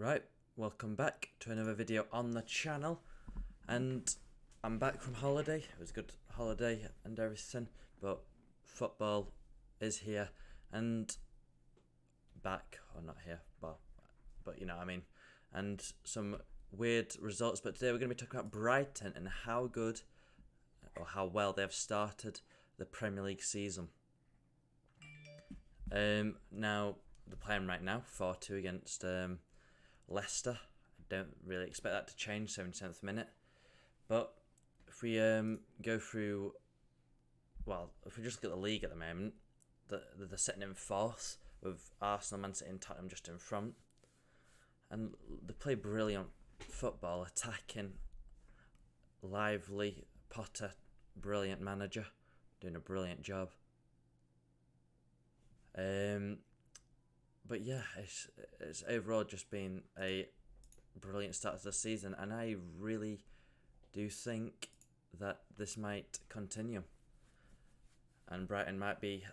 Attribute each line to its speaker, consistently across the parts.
Speaker 1: Right, welcome back to another video on the channel, and I'm back from holiday. It was a good holiday and everything, but football is here and back, or not here, but you know what I mean, and some weird results. But today we're going to be talking about Brighton and how good or how well they've started the Premier League season. Now they're playing right now 4-2 against Leicester. I don't really expect that to change 77th minute, but if we go through, well, if we just look at the league at the moment, they're sitting in fourth with Arsenal, Man City and Tottenham just in front, and they play brilliant football, attacking, lively. Potter, brilliant manager, doing a brilliant job. But yeah, it's overall just been a brilliant start to the season, and I really do think that this might continue, and Brighton might be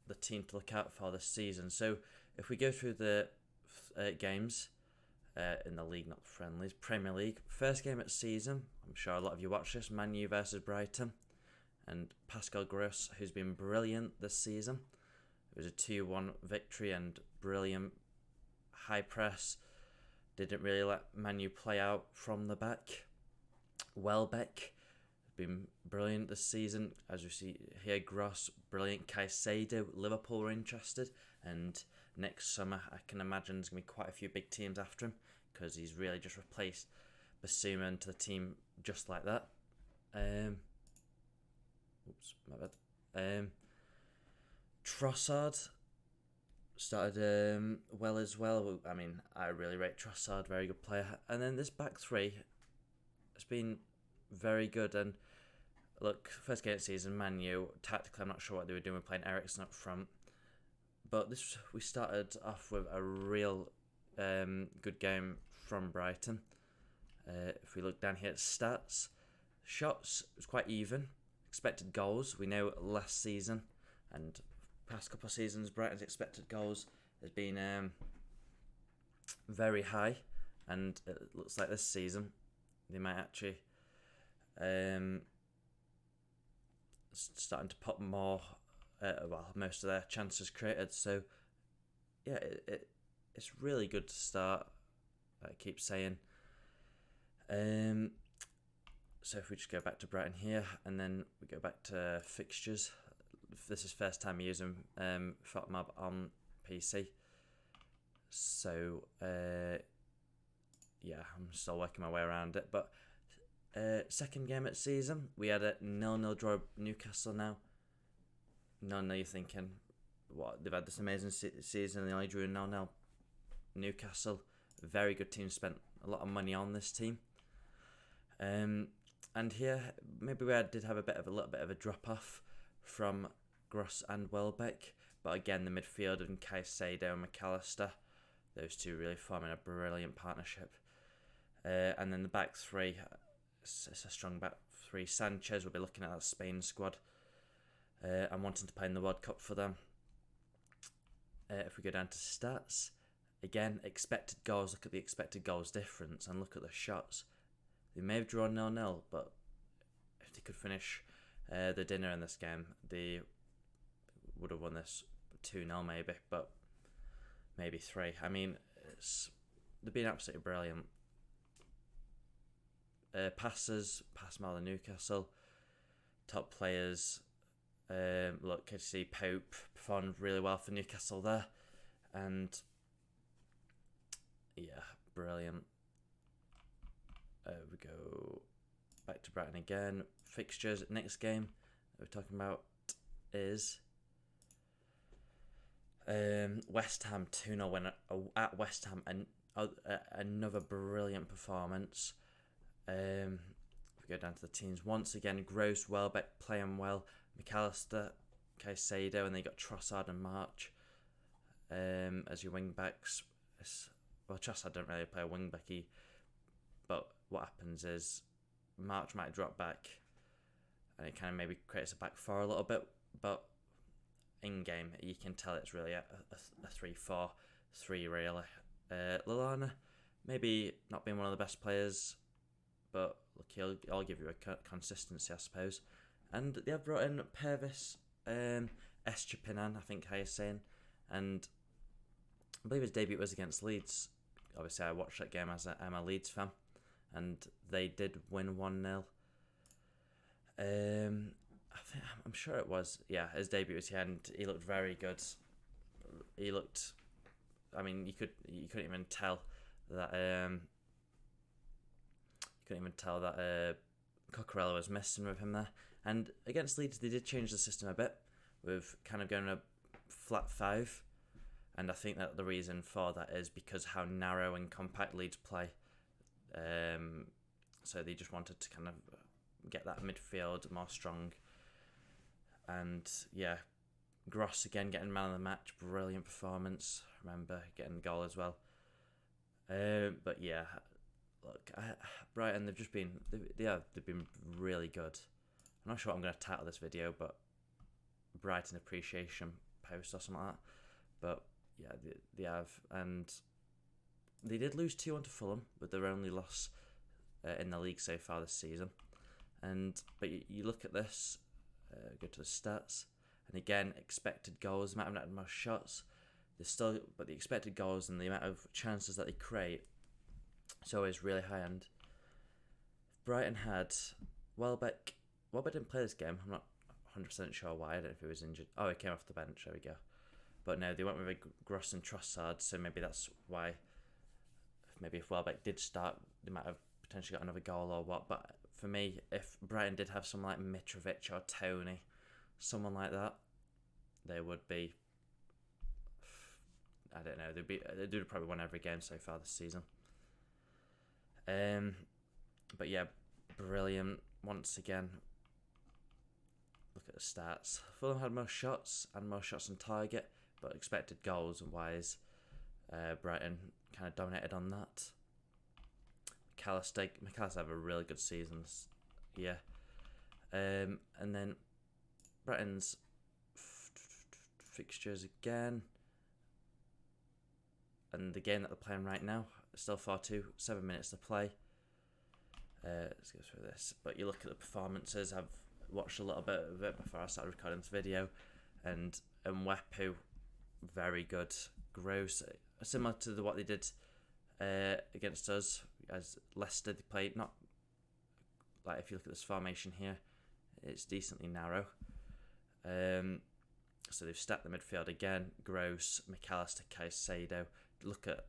Speaker 1: the team to look out for this season. So if we go through the games in the league, not the friendlies, Premier League, first game at season, I'm sure a lot of you watched this, Man U versus Brighton, and Pascal Gross, who's been brilliant this season. It was a 2-1 victory and brilliant high press. Didn't really let Man U play out from the back. Welbeck has been brilliant this season. As you see here, Gross, brilliant. Caicedo, Liverpool were interested. And next summer, I can imagine there's going to be quite a few big teams after him, because he's really just replaced Basuma into the team just like that. Oops, my bad. Trossard started well as well. I mean, I really rate Trossard, very good player. And then this back three has been very good. And look, first game of the season, Man U, tactically I'm not sure what they were doing, playing Eriksen up front. But we started off with a real good game from Brighton. If we look down here at stats, shots was quite even. Expected goals, we know last season and past couple of seasons, Brighton's expected goals has been very high, and it looks like this season they might actually starting to put more, most of their chances created. So yeah, it's really good to start. I keep saying. So if we just go back to Brighton here, and then we go back to fixtures. This is first time using FotMob on PC. So yeah, I'm still working my way around it. But second game at season, we had a 0-0 draw at Newcastle now. No, you're thinking, what, they've had this amazing season and they only drew a 0-0. Newcastle, very good team, spent a lot of money on this team. And here, maybe we did have a little bit of a drop off from Gross and Welbeck, but again, the midfield and Caicedo and McAllister, those two really forming a brilliant partnership. And then the back three, it's a strong back three. Sanchez, we'll be looking at that Spain squad. I'm wanting to play in the World Cup for them. If we go down to stats, again, expected goals, look at the expected goals difference and look at the shots. They may have drawn 0-0, but if they could finish the dinner in this game, they would have won this 2-0 maybe, but maybe 3. I mean, they've been absolutely brilliant. Pass more than Newcastle. Top players. Look, you see Pope performed really well for Newcastle there, and yeah, brilliant. We go back to Brighton again. Fixtures. Next game we're talking about is West Ham 2-0 win at West Ham, and another brilliant performance. We go down to the teams once again. Gross, Welbeck playing well. McAllister, Caicedo, and they got Trossard and March as your wing backs. Well, Trossard don't really play a wing back, but what happens is March might drop back, and it kind of maybe creates a back four a little bit. But in game, you can tell it's really a 3-4-3 really. Lallana maybe not being one of the best players, but look, I'll give you a consistency, I suppose. And they have brought in Pervis Estupinan, I think how you're saying, and I believe his debut was against Leeds. Obviously, I watched that game as I'm a Leeds fan, and they did win 1-0. I'm sure it was. Yeah, his debut was here, and he looked very good. He looked. I mean, you couldn't even tell that. You couldn't even tell that Cucurella was missing with him there. And against Leeds, they did change the system a bit, with kind of going a flat 5. And I think that the reason for that is because how narrow and compact Leeds play. So they just wanted to kind of get that midfield more strong. And yeah, Gross again getting man of the match, brilliant performance. Remember getting a goal as well. But yeah, look, Brighton, they've been really good. I'm not sure what I'm going to title this video, but Brighton appreciation post or something like that. But yeah, they have, and they did lose 2-1 to Fulham, with their only loss in the league so far this season. But you look at this, go to the stats, and again, expected goals, might have not had most shots. But the expected goals and the amount of chances that they create, it's always really high. And Brighton had Welbeck. Welbeck didn't play this game. I'm not 100% sure why. I don't know if he was injured. Oh, he came off the bench. There we go. But no, they went with Gross and Trossard, so maybe that's why. Maybe if Welbeck did start, they might have potentially got another goal or what. But for me, if Brighton did have someone like Mitrovic or Tony, someone like that, they would be. I don't know. They'd probably won every game so far this season. But yeah, brilliant once again. Look at the stats. Fulham had most shots and most shots on target, but expected goals wise, Brighton kind of dominated on that. McAllister have a really good season. Yeah. And then Brighton's fixtures again. And the game that they're playing right now, still 4-2, 7 minutes to play. Let's go through this. But you look at the performances. I've watched a little bit of it before I started recording this video. And Mwepu, very good. Gross, similar to what they did against us. As Leicester, they played not... Like, if you look at this formation here, it's decently narrow. So they've stacked the midfield again. Gross, McAllister, Caicedo. Look at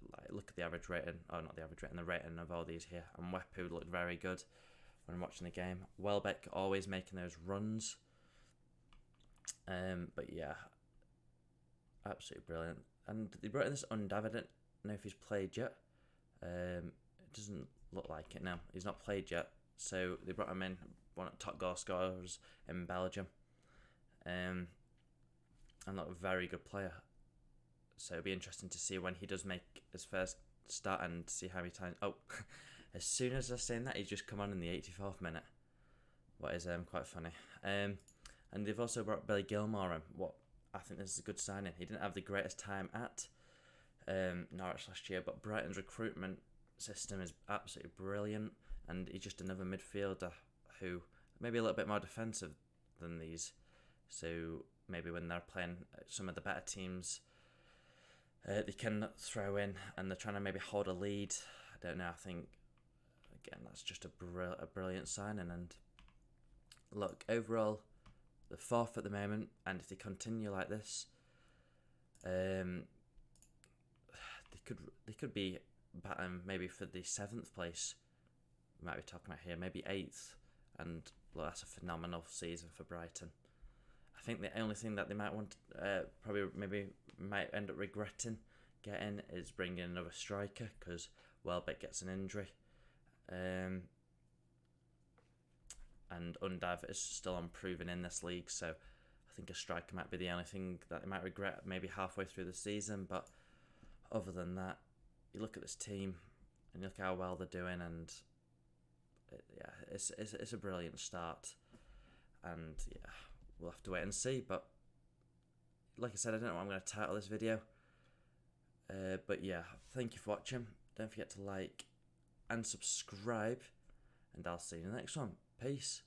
Speaker 1: the average rating. Oh, not the average rating, the rating of all these here. And Mwepu looked very good when watching the game. Welbeck always making those runs. But yeah, absolutely brilliant. And they brought in this Undav. I don't know if he's played yet. It doesn't look like it now. He's not played yet. So they brought him in, one of the top goal scorers in Belgium. And not a very good player. So it'll be interesting to see when he does make his first start and see how many times... Oh, as soon as I was saying that, he's just come on in the 84th minute. What is quite funny. And they've also brought Billy Gilmore in. What I think this is a good signing. He didn't have the greatest time at Norwich last year, but Brighton's recruitment system is absolutely brilliant. And he's just another midfielder who maybe a little bit more defensive than these. So maybe when they're playing some of the better teams, they can throw in and they're trying to maybe hold a lead. I don't know. I think, again, that's just a brilliant signing. And look, overall, they're 4th at the moment. And if they continue like this, they could be battling maybe for the 7th place. We might be talking about here, maybe 8th. And look, that's a phenomenal season for Brighton. I think the only thing that they might want, might end up regretting getting is bringing in another striker because Welbeck gets an injury. And Undav is still unproven in this league, so I think a striker might be the only thing that they might regret maybe halfway through the season. But other than that, you look at this team and you look how well they're doing, and it's a brilliant start. And yeah, we'll have to wait and see. But like I said, I don't know what I'm going to title this video. But yeah, thank you for watching. Don't forget to like and subscribe, and I'll see you in the next one. Peace.